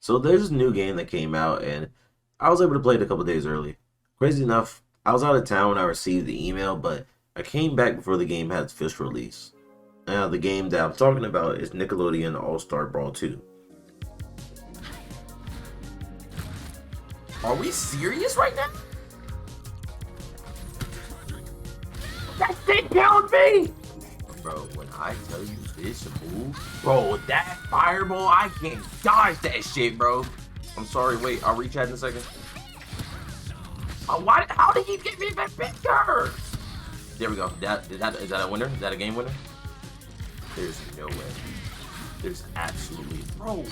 So there's this new game that came out, and I was able to play it a couple days early. Crazy enough, I was out of town when I received the email, but I came back before the game had its official release. Now, the game that I'm talking about is Nickelodeon All-Star Brawl 2. Are we serious right now? That thing killed me! Bro, when I tell you this move, bro, that fireball, I can't dodge that shit, bro. I'm sorry, wait, I'll reach out in a second. How did he get me that picture? There we go. Is that a winner? Is that a game winner? There's no way. There's absolutely, bro.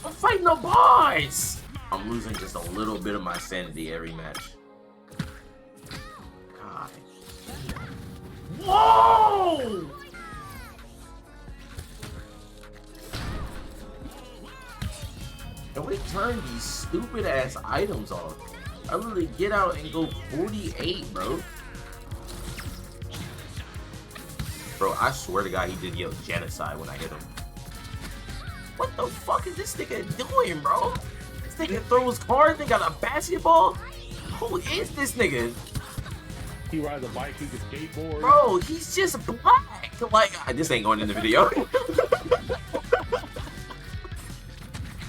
I'm fighting the boss. I'm losing just a little bit of my sanity every match. God. Whoa! And we turn these stupid ass items off. I literally get out and go 48, bro. Bro, I swear to God, he did yell genocide when I hit him. What the fuck is this nigga doing, bro? This nigga throws cards, they got a basketball? Who is this nigga? He rides a bike, he can skateboard. Bro, he's just black. Like, this ain't going in the video.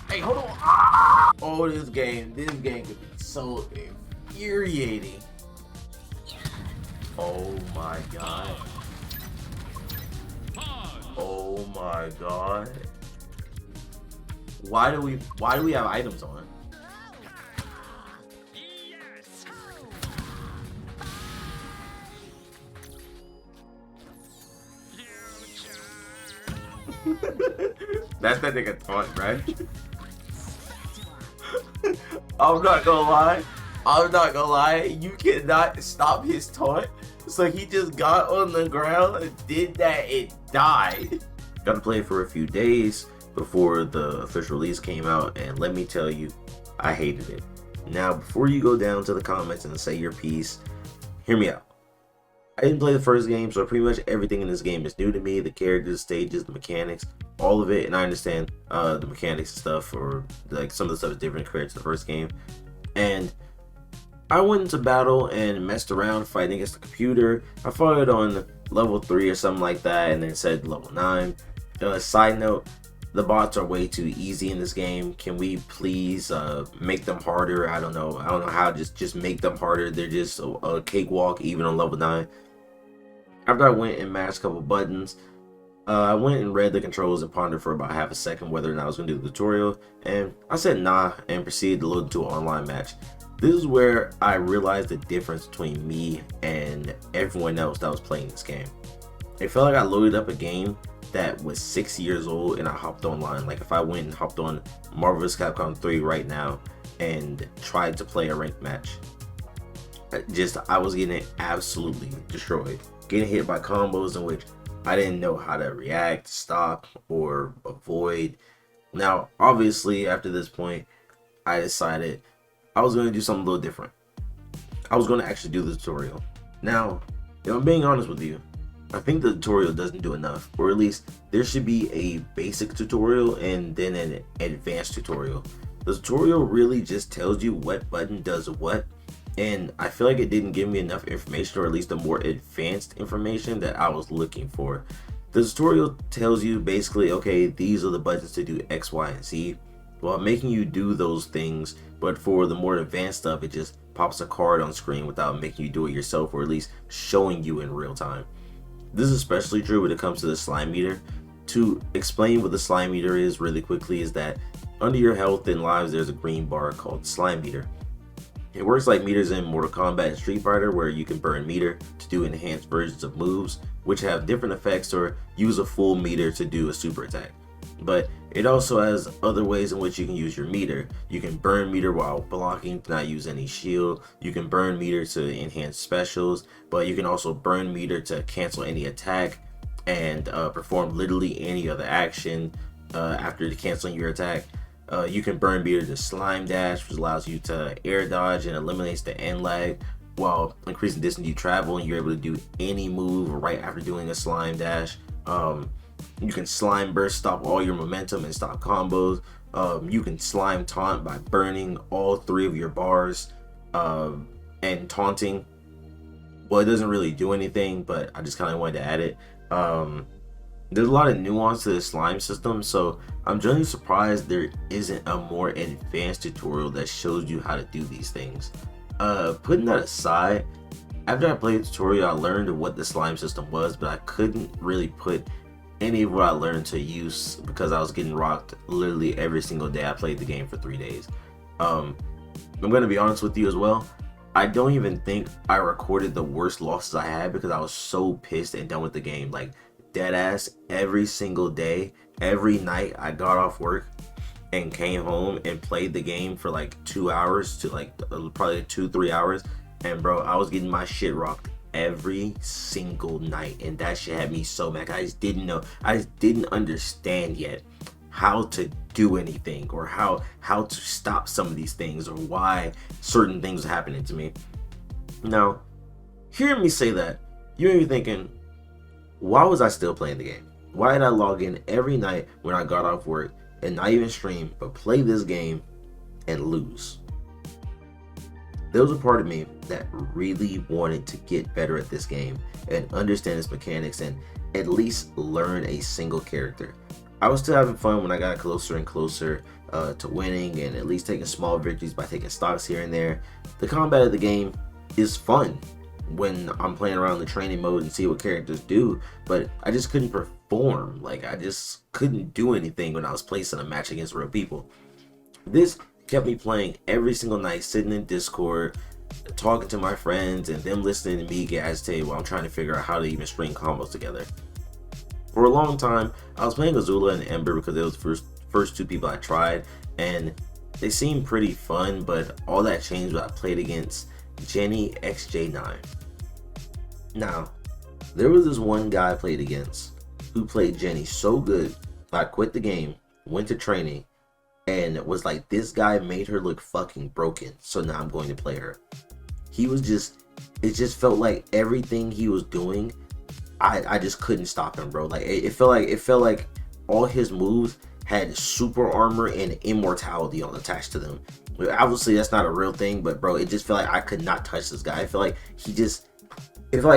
Hey, hold on. Ah! Oh, this game could be so infuriating. Oh my God. Oh my God. Why do we have items on? That's that nigga taunt, right? I'm not gonna lie. You cannot stop his taunt. So he just got on the ground and did that and died. Got to play it for a few days before the official release came out, and let me tell you, I hated it. Now, before you go down to the comments and say your piece, hear me out. I didn't play the first game, so pretty much everything in this game is new to me. The characters, stages, the mechanics, all of it. And I understand the mechanics and stuff, or like some of the stuff is different compared to the first game. And I went into battle and messed around fighting against the computer. I fought it on level 3 or something like that, and then said level 9. Side note, the bots are way too easy in this game. Can we please make them harder? I don't know how. Just make them harder. They're just a cakewalk even on level 9. After I went and mashed a couple buttons, I went and read the controls and pondered for about half a second whether or not I was going to do the tutorial, and I said nah and proceeded to load into an online match. This is where I realized the difference between me and everyone else that was playing this game. It felt like I loaded up a game that was 6 years old and I hopped online. Like if I went and hopped on Marvel vs. Capcom 3 right now and tried to play a ranked match, I was getting absolutely destroyed. Getting hit by combos in which I didn't know how to react, stop, or avoid. Now, obviously, after this point, I decided I was going to do something a little different. I was going to actually do the tutorial. Now, if I'm being honest with you, I think the tutorial doesn't do enough, or at least there should be a basic tutorial and then an advanced tutorial. The tutorial really just tells you what button does what, and I feel like it didn't give me enough information, or at least the more advanced information that I was looking for. The tutorial tells you basically, okay, these are the buttons to do X, Y, and Z, while making you do those things, but for the more advanced stuff, it just pops a card on screen without making you do it yourself, or at least showing you in real time. This is especially true when it comes to the slime meter. To explain what the slime meter is really quickly is that under your health and lives, there's a green bar called slime meter. It works like meters in Mortal Kombat and Street Fighter, where you can burn meter to do enhanced versions of moves, which have different effects, or use a full meter to do a super attack. But it also has other ways in which you can use your meter. You can burn meter while blocking to not use any shield. You can burn meter to enhance specials, but you can also burn meter to cancel any attack and perform literally any other action after canceling your attack. You can burn meter to slime dash, which allows you to air dodge and eliminates the end lag while increasing distance you travel, and you're able to do any move right after doing a slime dash. You can slime burst, stop all your momentum and stop combos. You can slime taunt by burning all 3 of your bars and taunting. Well, it doesn't really do anything, but I just kind of wanted to add it. There's a lot of nuance to the slime system, so I'm generally surprised there isn't a more advanced tutorial that shows you how to do these things. Putting that aside, after I played the tutorial, I learned what the slime system was, but I couldn't really put any of what I learned to use because I was getting rocked literally every single day. I played the game for 3 days. I'm gonna be honest with you as well. I don't even think I recorded the worst losses I had because I was so pissed and done with the game. Like, dead ass, every single day, every night I got off work and came home and played the game for like 2 hours to like probably 2-3 hours, and bro, I was getting my shit rocked every single night, and that shit had me so mad. I just didn't understand yet how to do anything, or how to stop some of these things, or why certain things are happening to me. Now, hearing me say that, you may be thinking, why was I still playing the game? Why did I log in every night when I got off work and not even stream, but play this game and lose? There was a part of me that really wanted to get better at this game and understand its mechanics and at least learn a single character. I was still having fun when I got closer and closer to winning, and at least taking small victories by taking stocks here and there. The combat of the game is fun when I'm playing around the training mode and see what characters do, but I just couldn't perform. Like, I just couldn't do anything when I was placing a match against real people. This kept me playing every single night, sitting in Discord, talking to my friends, and them listening to me get agitated while I'm trying to figure out how to even string combos together. For a long time, I was playing Azula and Ember because it was the first 2 people I tried, and they seemed pretty fun, but all that changed when I played against Jenny XJ9. Now, there was this one guy I played against who played Jenny so good, I quit the game, went to training, and was like, this guy made her look fucking broken, so now I'm going to play her. It just felt like everything he was doing, I just couldn't stop him, bro. Like, it felt like all his moves had super armor and immortality on attached to them. Obviously that's not a real thing, but bro, it just felt like I could not touch this guy. I feel like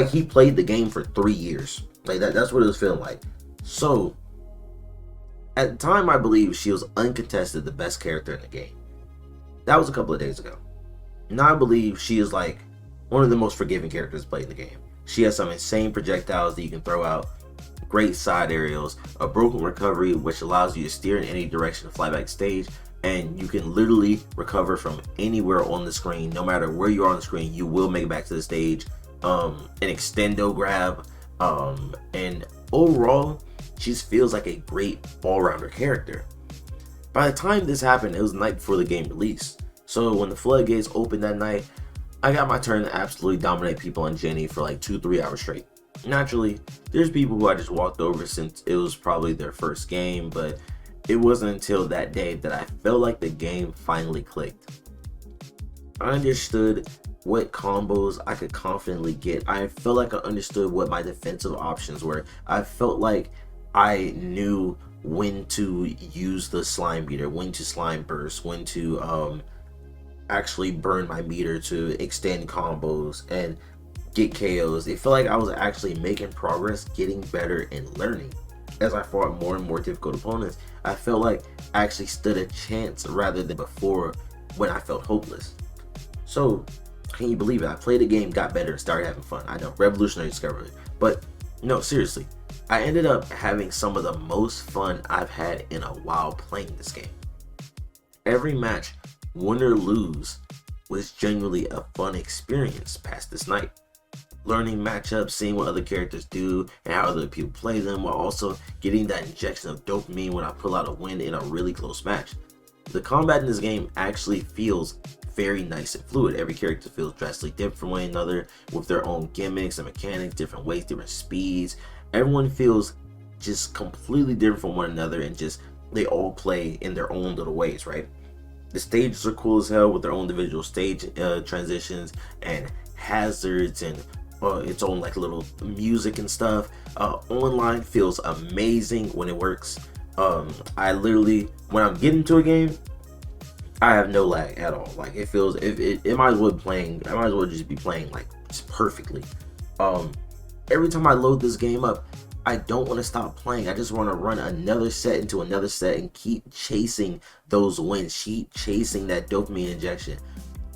he played the game for 3 years. Like, that's what it was feeling like. So at the time, I believe she was uncontested the best character in the game. That was a couple of days ago. Now I believe she is like one of the most forgiving characters played in the game. She has some insane projectiles that you can throw out, great side aerials, a broken recovery which allows you to steer in any direction to fly back stage, and you can literally recover from anywhere on the screen. No matter where you are on the screen, you will make it back to the stage. An extendo grab, and overall, she just feels like a great all-rounder character. By the time this happened, it was the night before the game released. So when the floodgates opened that night, I got my turn to absolutely dominate people on Jenny for like 2-3 hours straight. Naturally, there's people who I just walked over since it was probably their first game, but it wasn't until that day that I felt like the game finally clicked. I understood what combos I could confidently get. I felt like I understood what my defensive options were. I felt like I knew when to use the slime beater, when to slime burst, when to actually burn my meter to extend combos and get KOs. It felt like I was actually making progress, getting better, and learning. As I fought more and more difficult opponents, I felt like I actually stood a chance rather than before when I felt hopeless. So, can you believe it? I played the game, got better, and started having fun. I know, revolutionary discovery. But, no, seriously, I ended up having some of the most fun I've had in a while playing this game. Every match, win or lose, was genuinely a fun experience past this night. Learning matchups, seeing what other characters do, and how other people play them, while also getting that injection of dopamine when I pull out a win in a really close match. The combat in this game actually feels very nice and fluid. Every character feels drastically different from one another, with their own gimmicks and mechanics, different weights, different speeds. Everyone feels just completely different from one another, and just they all play in their own little ways, right? The stages are cool as hell with their own individual stage transitions and hazards and its own like little music and stuff. Online feels amazing when it works. I literally, when I'm getting to a game, I have no lag at all. Like it feels, it might as well be playing. I might as well just be playing like just perfectly. Every time I load this game up, I don't want to stop playing. I just want to run another set into another set and keep chasing those wins, keep chasing that dopamine injection.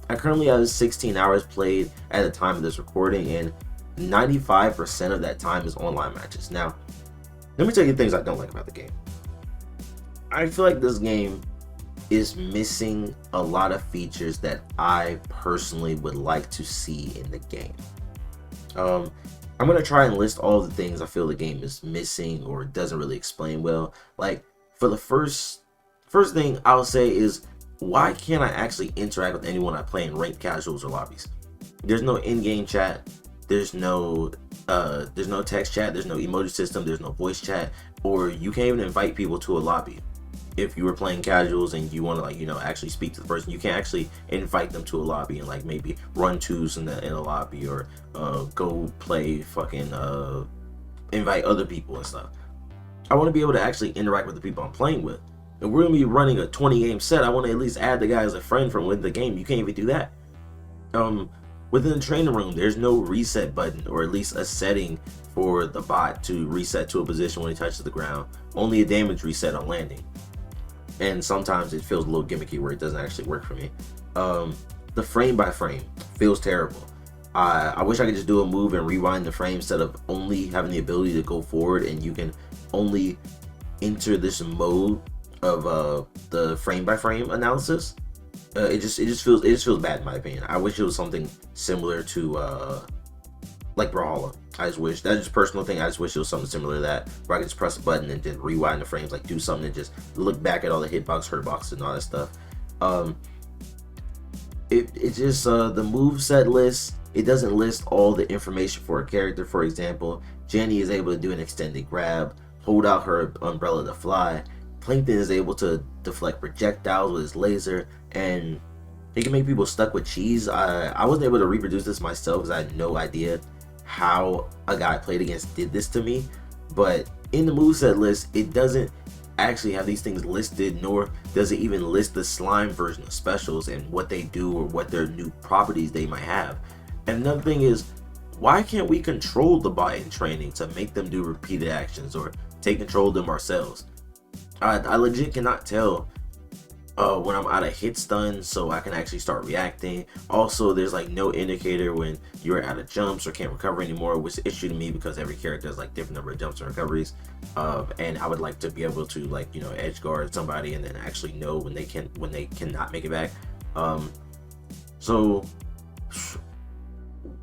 I currently have 16 hours played at the time of this recording, and 95% of that time is online matches. Now, let me tell you things I don't like about the game. I feel like this game is missing a lot of features that I personally would like to see in the game. I'm gonna try and list all the things I feel the game is missing or doesn't really explain well. Like, for the first thing I'll say is, why can't I actually interact with anyone I play in ranked casuals or lobbies? There's no in-game chat. There's no text chat. There's no emoji system. There's no voice chat, or you can't even invite people to a lobby. If you were playing casuals and you want to, like, actually speak to the person, you can't actually invite them to a lobby and like maybe run twos in a lobby, or go play fucking invite other people and stuff. I want to be able to actually interact with the people I'm playing with. If we're gonna be running a 20 game set, I want to at least add the guy as a friend from within the game. You can't even do that. Within the training room, there's no reset button, or at least a setting for the bot to reset to a position when he touches the ground. Only a damage reset on landing. And sometimes it feels a little gimmicky where it doesn't actually work for me. The frame by frame feels terrible. I wish I could just do a move and rewind the frame instead of only having the ability to go forward, and you can only enter this mode of the frame by frame analysis. It just feels bad in my opinion. I wish it was something similar to like Brawlhalla. I just wish, that's just a personal thing, I just wish it was something similar to that, where I could just press a button and just rewind the frames, like do something and just look back at all the hitbox, hurtbox, and all that stuff. It just the move set list, it doesn't list all the information for a character. For example, Jenny is able to do an extended grab, hold out her umbrella to fly. Plankton is able to deflect projectiles with his laser, and he can make people stuck with cheese. I wasn't able to reproduce this myself because I had no idea how a guy I played against did this to me, but in the moveset list, it doesn't actually have these things listed, nor does it even list the slime version of specials and what they do or what their new properties they might have. And another thing is, why can't we control the bot in training to make them do repeated actions or take control of them ourselves? I legit cannot tell when I'm out of hit stun, so I can actually start reacting. Also, there's like no indicator when you're out of jumps or can't recover anymore, which is an issue to me because every character has like different number of jumps and recoveries. And I would like to be able to, like, edge guard somebody and then actually know when they cannot make it back. So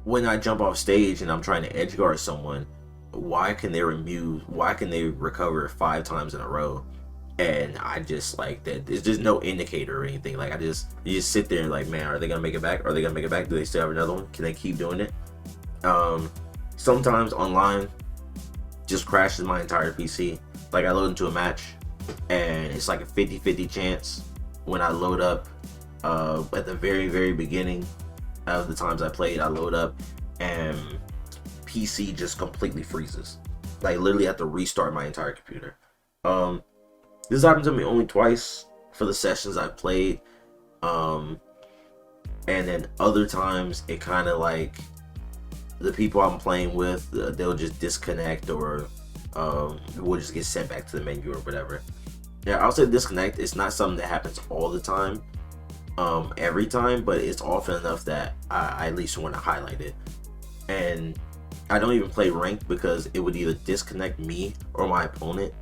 when I jump off stage and I'm trying to edge guard someone, why can they recover 5 times in a row? And I just, like, that there's just no indicator or anything. Like, you just sit there and like, man, are they gonna make it back? Are they gonna make it back? Do they still have another one? Can they keep doing it? Sometimes online just crashes my entire PC. Like, I load into a match and it's like a 50-50 chance when I load up. At the very beginning of the times I played, I load up and PC just completely freezes. Like, literally have to restart my entire computer. This happened to me only twice for the sessions I've played. And then other times it kind of like the people I'm playing with, they'll just disconnect, or we'll just get sent back to the menu or whatever. Yeah, I'll say disconnect. It's not something that happens all the time, every time, but it's often enough that I at least want to highlight it. And I don't even play ranked because it would either disconnect me or my opponent.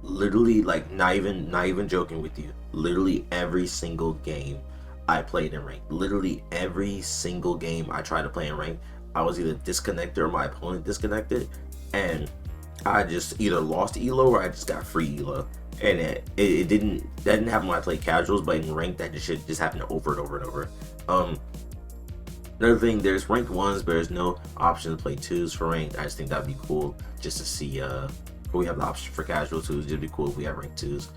Literally, like, not even joking with you, literally every single game I played in ranked, literally every single game I tried to play in ranked, I was either disconnected or my opponent disconnected, and I just either lost elo or I just got free elo. And that didn't happen when I played casuals, but in ranked that just happened over and over and over. Another thing, there's ranked ones, but there's no option to play twos for ranked. I just think that'd be cool just to see. We have the option for casual twos. It'd be cool if we have ranked twos.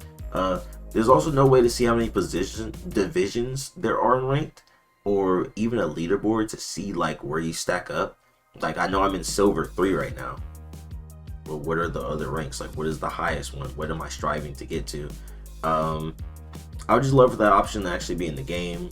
There's also no way to see how many divisions there are in ranked, or even a leaderboard to see like where you stack up. Like, I know I'm in silver 3 right now, but what are the other ranks? Like, what is the highest one? What am I striving to get to? I would just love for that option to actually be in the game.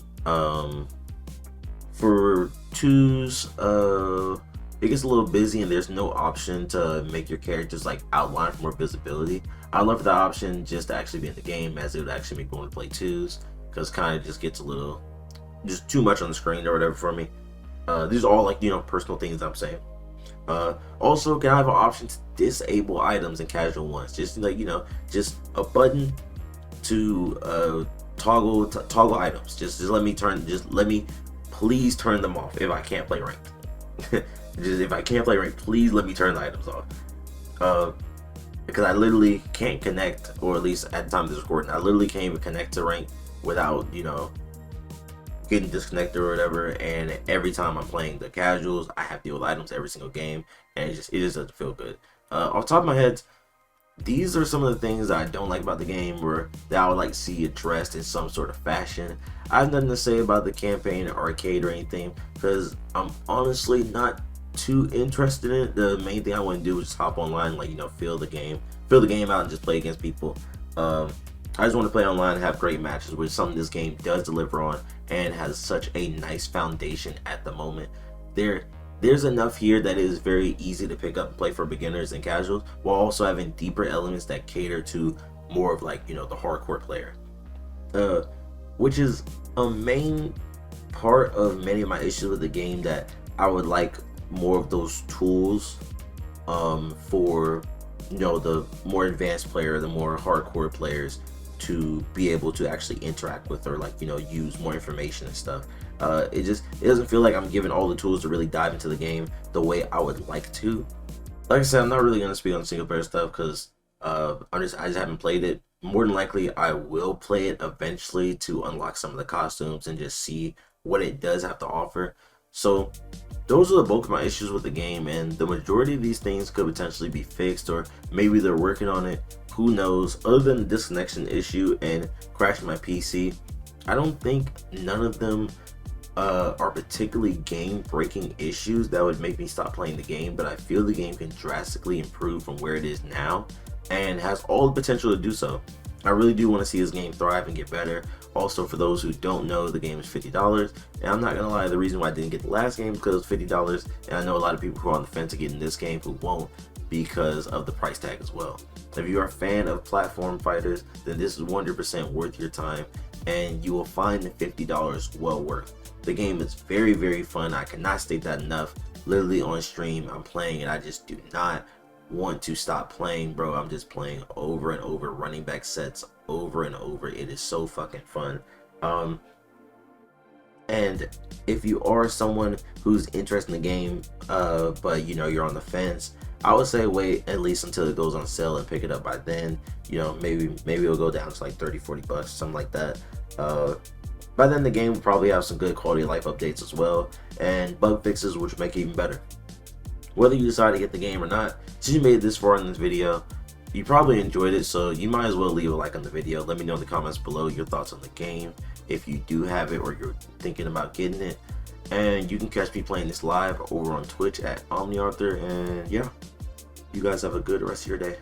For 2s, it gets a little busy and there's no option to make your characters like outline for more visibility. I'd love for that option just to actually be in the game, as it would actually make me want to play 2s, because kind of just gets a little, just too much on the screen or whatever for me. These are all, like, you know, personal things I'm saying. Also, can I have an option to disable items in casual ones? Just like, you know, just a button to toggle items. Just let me please turn them off if I can't play ranked. Just if I can't play ranked, please let me turn the items off. Because I literally can't connect, or at least at the time of this recording, I literally can't even connect to ranked without, you know, getting disconnected or whatever. And every time I'm playing the casuals, I have to deal with items every single game, and it just doesn't feel good. Off the top of my head, these are some of the things that I don't like about the game, or that I would like to see addressed in some sort of fashion. I have nothing to say about the campaign or arcade or anything, because I'm honestly not too interested in it. The main thing I want to do is just hop online, like, you know, feel the game out and just play against people. I just want to play online and have great matches, which is something this game does deliver on, and has such a nice foundation at the moment. There's enough here that it is very easy to pick up and play for beginners and casuals, while also having deeper elements that cater to more of, like, you know, the hardcore player. Which is a main part of many of my issues with the game, that I would like more of those tools for, you know, the more advanced player, the more hardcore players, to be able to actually interact with, or, like, you know, use more information and stuff. It doesn't feel like I'm given all the tools to really dive into the game the way I would like to. Like I said, I'm not really going to speak on single player stuff, because I just haven't played it. More than likely I will play it eventually to unlock some of the costumes and just see what it does have to offer. So those are the bulk of my issues with the game, and the majority of these things could potentially be fixed, or maybe they're working on it. Who knows? Other than the disconnection issue and crashing my PC, I don't think none of them are particularly game-breaking issues that would make me stop playing the game. But I feel the game can drastically improve from where it is now, and has all the potential to do so. I really do want to see this game thrive and get better. Also, for those who don't know, the game is $50, and I'm not gonna lie, the reason why I didn't get the last game is because it was $50, and I know a lot of people who are on the fence of getting this game who won't, because of the price tag as well. If you are a fan of platform fighters, then this is 100% worth your time, and you will find the $50 well worth. The game is very, very fun. I cannot state that enough. Literally on stream, I'm playing, and I just do not want to stop playing, bro. I'm just playing over and over, running back sets over and over. It is so fucking fun. And if you are someone who's interested in the game, but, you know, you're on the fence, I would say wait at least until it goes on sale and pick it up by then. You know, maybe it'll go down to like 30-40 bucks, something like that. By then the game will probably have some good quality of life updates as well, and bug fixes which make it even better. Whether you decide to get the game or not, since you made it this far in this video, you probably enjoyed it, so you might as well leave a like on the video. Let me know in the comments below your thoughts on the game, if you do have it or you're thinking about getting it. And you can catch me playing this live over on Twitch at OmniArthur. And yeah, you guys have a good rest of your day.